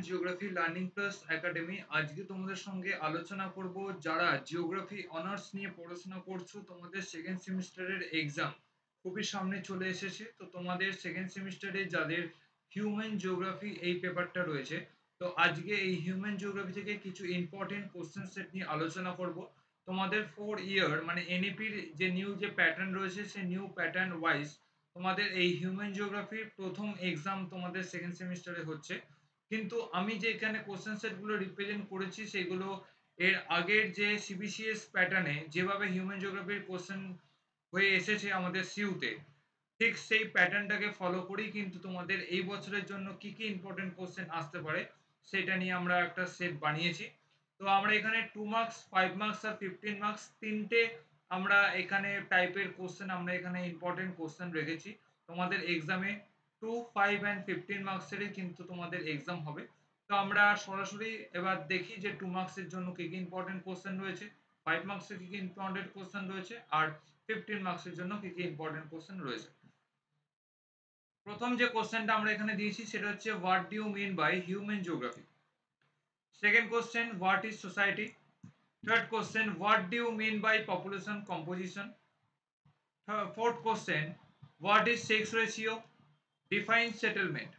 Geography learning plus academy. আজকে তোমাদের সঙ্গে আলোচনা করব যারা জিওগ্রাফি অনার্স নিয়ে পড়াশোনা করছো, তোমাদের সেকেন্ড সেমিস্টারের এক্সাম খুবই সামনে চলে এসেছে। তো তোমাদের সেকেন্ড সেমিস্টারে যাদের হিউম্যান জিওগ্রাফি এই পেপারটা রয়েছে, তো আজকে এই হিউম্যান জিওগ্রাফি থেকে কিছু ইম্পর্টেন্ট কোশ্চেন সেট নিয়ে আলোচনা করব। তোমাদের 4 ইয়ার মানে এনইপির যে নিউ যে প্যাটার্ন রয়েছে সেই নিউ প্যাটার্ন ওয়াইজ তোমাদের এই হিউম্যান জিওগ্রাফির প্রথম এক্সাম তোমাদের সেকেন্ড সেমিস্টারে হচ্ছে। কিন্তু আমি যে এখানে কোশ্চেন সেটগুলো রিপ্রেজেন্ট করেছি সেগুলো এর আগের যে সিবিসিএস প্যাটার্নে যেভাবে হিউম্যান জিওগ্রাফির কোশ্চেন হয়ে এসেছে আমাদের সিইউতে, ঠিক সেই প্যাটার্নটাকে ফলো করেই কিন্তু তোমাদের এই বছরের জন্য কি কি ইম্পর্টেন্ট কোশ্চেন আসতে পারে সেটা নিয়ে আমরা একটা সেট বানিয়েছি। তো আমরা এখানে 2 মার্কস, 5 মার্কস আর 15 মার্কস তিনটে আমরা এখানে টাইপের কোশ্চেন আমরা এখানে ইম্পর্টেন্ট কোশ্চেন রেখেছি। তোমাদের এক্সামে 2, 5 and 15 মার্কসেরই কিন্তু তোমাদের এক্সাম হবে। তো আমরা সরাসরি এবার দেখি যে 2 মার্কসের জন্য কি কি ইম্পর্টেন্ট কোশ্চেন রয়েছে, 5 মার্কসের কি কি ইম্পর্টেন্ট কোশ্চেন রয়েছে, আর 15 মার্কসের জন্য কি কি ইম্পর্টেন্ট কোশ্চেন রয়েছে। প্রথম যে কোশ্চেনটা আমরা এখানে দিয়েছি সেটা হচ্ছে what do you mean by human geography. Second question what is society. Third question what do you mean by population composition. Fourth question, what is sex ratio? Define settlement.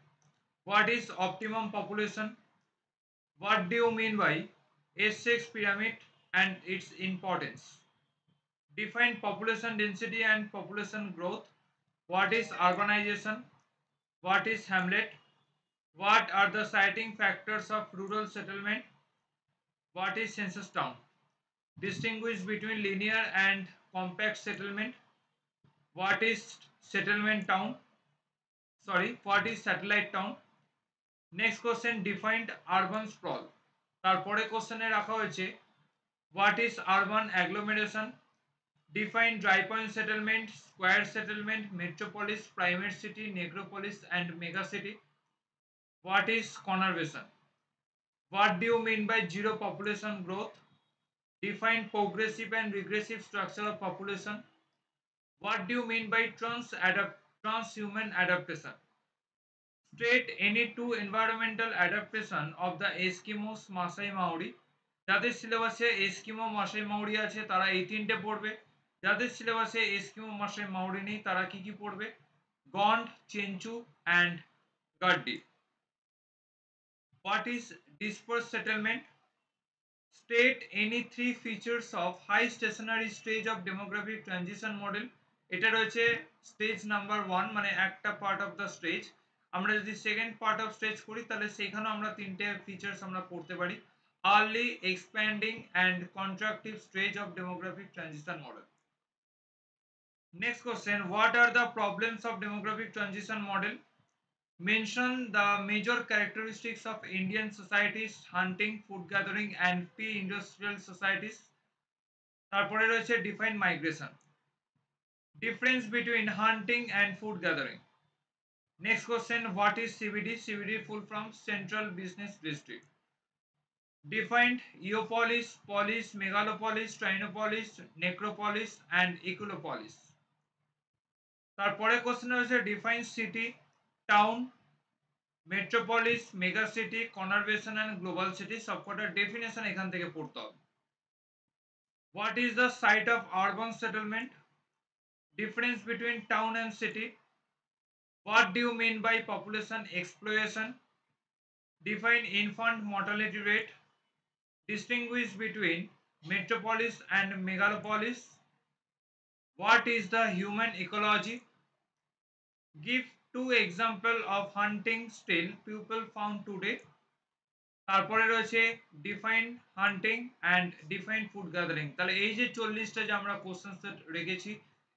What is optimum population? What do you mean by S6 pyramid and its importance? Define population density and population growth. What is urbanization? What is hamlet? What are the siting factors of rural settlement? What is census town? Distinguish between linear and compact settlement. What is settlement town? What is satellite town? Next question defined urban sprawl. তারপরে কোশ্চেনে রাখা হয়েছে what is urban agglomeration, define dry point settlement, square settlement, metropolis, primate city, necropolis and mega city. What is conurbation, what do you mean by zero population growth, define progressive and regressive structure of population. What do you mean by transhuman adaptation. State any two environmental adaptation of the Eskimos Masai Maori. যাদের সিলেবাসে Eskimo মাসাই Maori আছে তারা এই তিনটে পড়বে, যাদের সিলেবাসে Eskimo মাসাই Maori নেই তারা কি কি পড়বে, Gond, Chenchu and Gaddi. What is dispersed settlement? State any three features of high stationary stage of demographic transition model. এটা রয়েছে স্টেজ নাম্বার 1 মানে একটা পার্ট অফ দ্য স্টেজ। আমরা যদি সেকেন্ড পার্ট অফ স্টেজ করি তাহলে সেখানেও আমরা তিনটে ফিচার্স আমরা পড়তে পারি, early, expanding and contractive stage of demographic transition model. Next question what are the problems of demographic transition model. Mention the major characteristics of Indian societies, hunting, food gathering and pre-industrial societies. তারপরে রয়েছে define migration. Difference between hunting and food gathering. Next question, what is CBD? CBD full from Central Business District. Defined Eopolis, polis, megalopolis, trinopolis, necropolis and equilopolis. তারপরে question রয়েছে define city, town, metropolis, mega city, conurbation and global city. সবকটার definition এখান থেকে পড়তে হবে। What is the site of urban settlement, difference between town and city, what do you mean by population explosion, define infant mortality rate, distinguish between metropolis and megalopolis, what is the human ecology, give two example of hunting still people found today. তারপরে রয়েছে define hunting and define food gathering. তাহলে এই যে 40টা যে আমরা question set রেখেছি,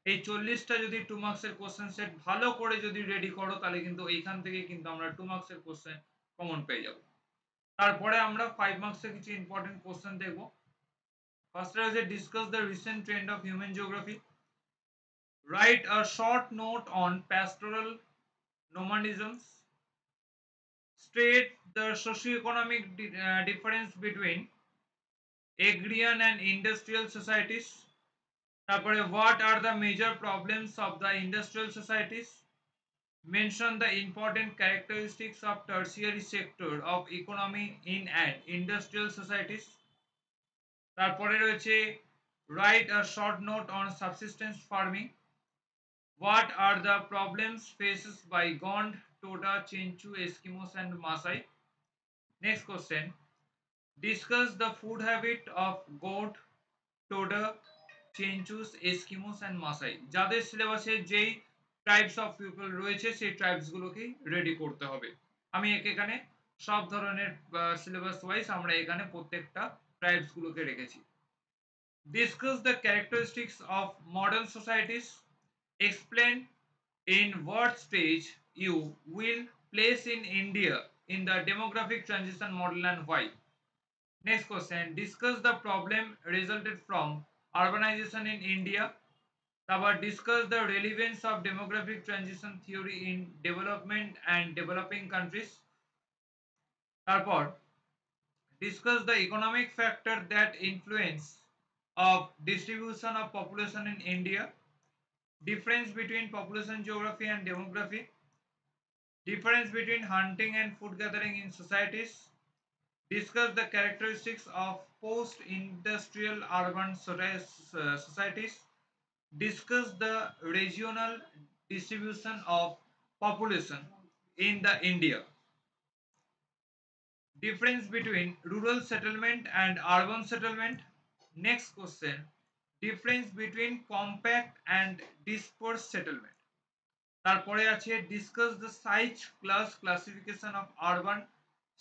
এই 40টা যদি 2 মার্কসের কোশ্চেন সেট ভালো করে যদি রেডি করো তাহলে কিন্তু এইখান থেকে কিন্তু আমরা 2 মার্কসের কোশ্চেন কমন পেয়ে যাব। তারপরে আমরা 5 মার্কসের কিছু ইম্পর্টেন্ট কোশ্চেন দেখব। ফার্স্টে রয়েছে discuss the recent trend of human geography, write a short note on pastoral nomadisms, state the socio-economic difference between agrarian and industrial societies. তারপরে what are the major problems of the industrial societies, Mention the important characteristics of tertiary sector of economy in and industrial societies. তারপরে রয়েছে write a short note on subsistence farming. What are the problems faced by Gond, Toda, Chenchu, Eskimos and Maasai? Next question. Discuss the food habit of goat, toda, Chenchus, Eskimos and Maasai. যাদের সিলেবাসে যেই types of people রয়েছে সেই tribes গুলোকেই ready করতে হবে। আমি এখানে সব ধরনের সিলেবাস ওয়াইজ আমরা এখানে প্রত্যেকটা ট্রাইবস গুলোকে রেখেছি। Discuss the characteristics of modern societies. Explain in what stage you will place in India in the demographic transition model and why. Next question. Discuss the problem resulted from urbanization in India. Tabar discuss the relevance of demographic transition theory in development and developing countries. তারপর discuss the economic factor that influence of distribution of population in India. Difference between population geography and demography. Difference between hunting and food gathering in societies. Discuss the characteristics of post-industrial urban societies. Discuss the regional distribution of population in the India. Difference between rural settlement and urban settlement. Next question. Difference between compact and dispersed settlement. তারপরে আছে discuss the size class classification of urban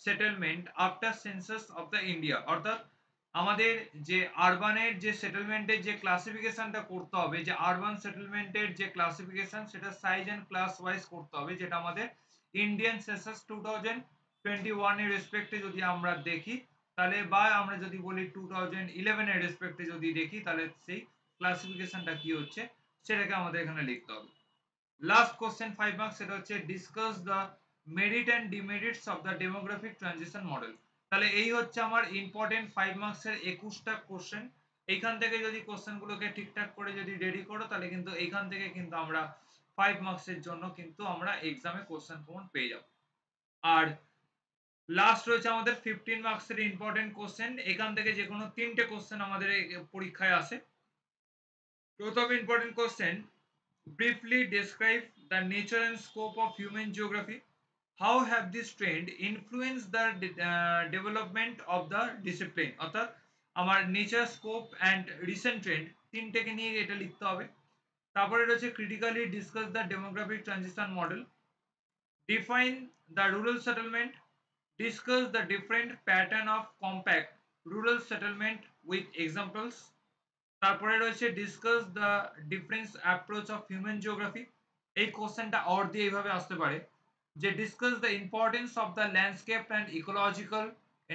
settlement after census of the India। অর্থাৎ আমাদের যে আরবানের যে সেটেলমেন্টের যে ক্লাসিফিকেশনটা করতে হবে, যে আরবান সেটেলমেন্টের যে ক্লাসিফিকেশন সেটা সাইজ এন্ড ক্লাস ওয়াইজ করতে হবে, যেটা আমাদের ইন্ডিয়ান সেন্সাস 2021 এর রেসপেক্টে যদি আমরা দেখি তাহলে, বা আমরা যদি বলি 2011 এর রেসপেক্টে যদি দেখি তাহলে সেই ক্লাসিফিকেশনটা কি হচ্ছে সেটাকে আমাদের এখানে লিখতে হবে। লাস্ট কোশ্চেন 5 মার্কস, সেটা হচ্ছে discuss the merit and demerits of the demographic transition model. তাহলে এই হচ্ছে আমার ইম্পর্টেন্ট 5 মার্কসের 21টা কোশ্চেন। এইখান থেকে যদি কোশ্চেনগুলোকে ঠিকঠাক করে যদি রেডি করো তাহলে কিন্তু এইখান থেকে কিন্তু আমরা 5 মার্কসের জন্য কিন্তু আমরা এক্সামে কোশ্চেন কমন পেয়ে যাব। আর লাস্ট রয়েছে আমাদের 15 মার্কসের ইম্পর্টেন্ট কোশ্চেন। এখান থেকে যে কোনো তিনটে কোশ্চেন আমাদের পরীক্ষায় আসে। প্রথম important question, briefly describe the nature and scope of human geography. How have this trend influenced the development of the discipline? অর্থাৎ আমার nature scope and recent trend তিনটেকে নিয়ে এটা লিখতে হবে। তারপরে রয়েছে critically discuss the demographic transition model. Define the rural settlement. Discuss the different pattern of compact rural settlement with examples. তারপরে রয়েছে discuss the difference approach of human geography. এই কোশ্চেনটা অর দিয়ে এইভাবে আসতে পারে যে discuss the importance of the landscape and ecological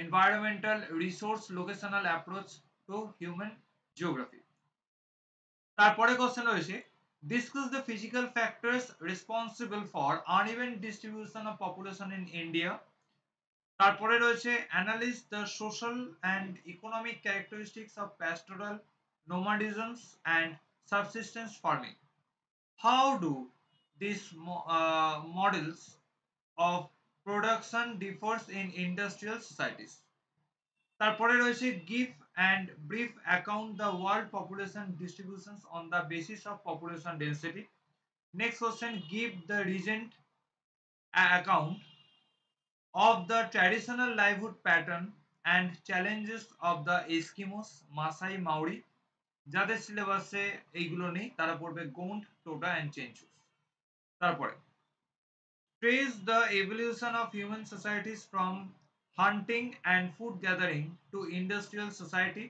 environmental resource locational approach to human geography. তারপরে কোশ্চেন রয়েছে discuss the physical factors responsible for uneven distribution of population in India. তারপরে রয়েছে analyse the social and economic characteristics of pastoral nomadisms and subsistence farming. How do these models of production differs in industrial societies? তারপরে রয়েছে give and brief account the world population distributions on the basis of population density. Next question, give the recent account of the traditional livelihood pattern and challenges of the Eskimos, Maasai, Maori. যাদের সিলেবাসে এইগুলো নেই তারা পড়বে গোন্ড, টোটা and চেঞ্চুস। তারপরে trace the evolution of human societies from hunting and food gathering to industrial society.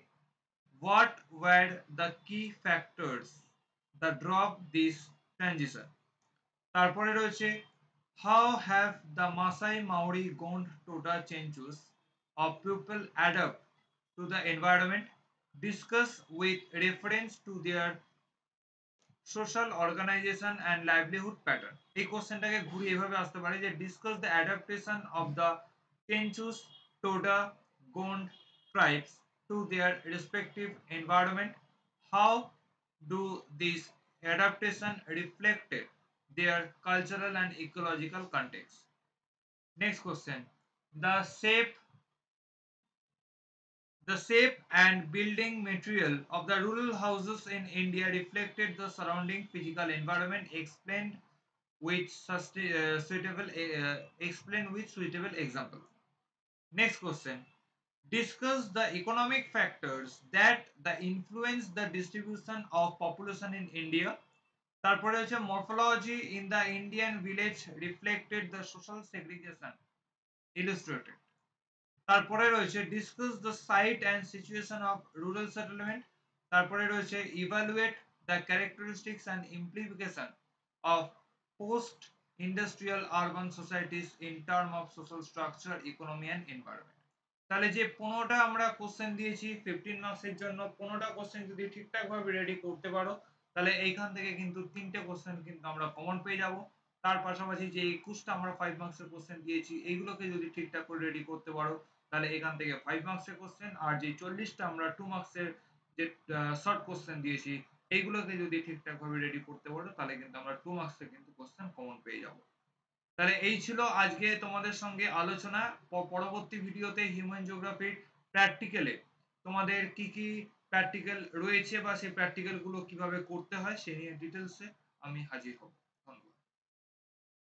What were the key factors that drove this transition? তারপরে রয়েছে how have the Maasai, Maori, Gond, Toda, Chenchus of people adapt to the environment? Discuss with reference to their social organization and livelihood pattern। এই কোশ্চেনটাকে ঘুরিয়ে এভাবে আসতে পারে যে discuss the adaptation of the Chenchus, Toda, Gond tribes to their respective environment. How do this adaptation reflected their cultural and ecological context. Next question. The shape and building material of the rural houses in India reflected the surrounding physical environment. Explain with suitable example. Next question. Discuss the economic factors that influence the distribution of population in India. তারপরে হচ্ছে morphology in the Indian village reflected the social segregation illustrated. তারপরে রয়েছে discuss the site and situation of rural settlement. তারপরে রয়েছে evaluate the characteristics and implication of post industrial urban societies in terms of social structure, economy and environment. তাহলে যে 15টা আমরা question দিয়েছি 15 মার্কসের জন্য, 15টা কোশ্চেন যদি ঠিকঠাক ভাবে রেডি করতে পারো তাহলে এইখান থেকে কিন্তু 3টে কোশ্চেন কিন্তু আমরা কমন পেয়ে যাব। তার পাশাপাশি যে 21টা আমরা 5 মার্কসের কোশ্চেন দিয়েছি এইগুলোকে যদি ঠিকঠাক করে রেডি করতে পারো তাহলে এখান থেকে 5 মার্কসের কোশ্চেন, আর যে 40টা আমরা 2 মার্কসের যে শর্ট কোশ্চেন দিয়েছি এইগুলোকে যদি ঠিকঠাক ভাবে রেডি করতে পারো তাহলে কিন্তু আমরা 2 মার্কসের কিন্তু কোশ্চেন কমন পেয়ে যাব। তাহলে এই ছিল আজকে তোমাদের সঙ্গে আলোচনা। পরবর্তী ভিডিওতে হিউম্যান জিওগ্রাফির প্র্যাকটিক্যালে তোমাদের কি কি প্র্যাকটিক্যাল রয়েছে বা সেই প্র্যাকটিক্যাল গুলো কিভাবে করতে হয় সে নিয়ে ডিটেলসে আমি হাজির হব।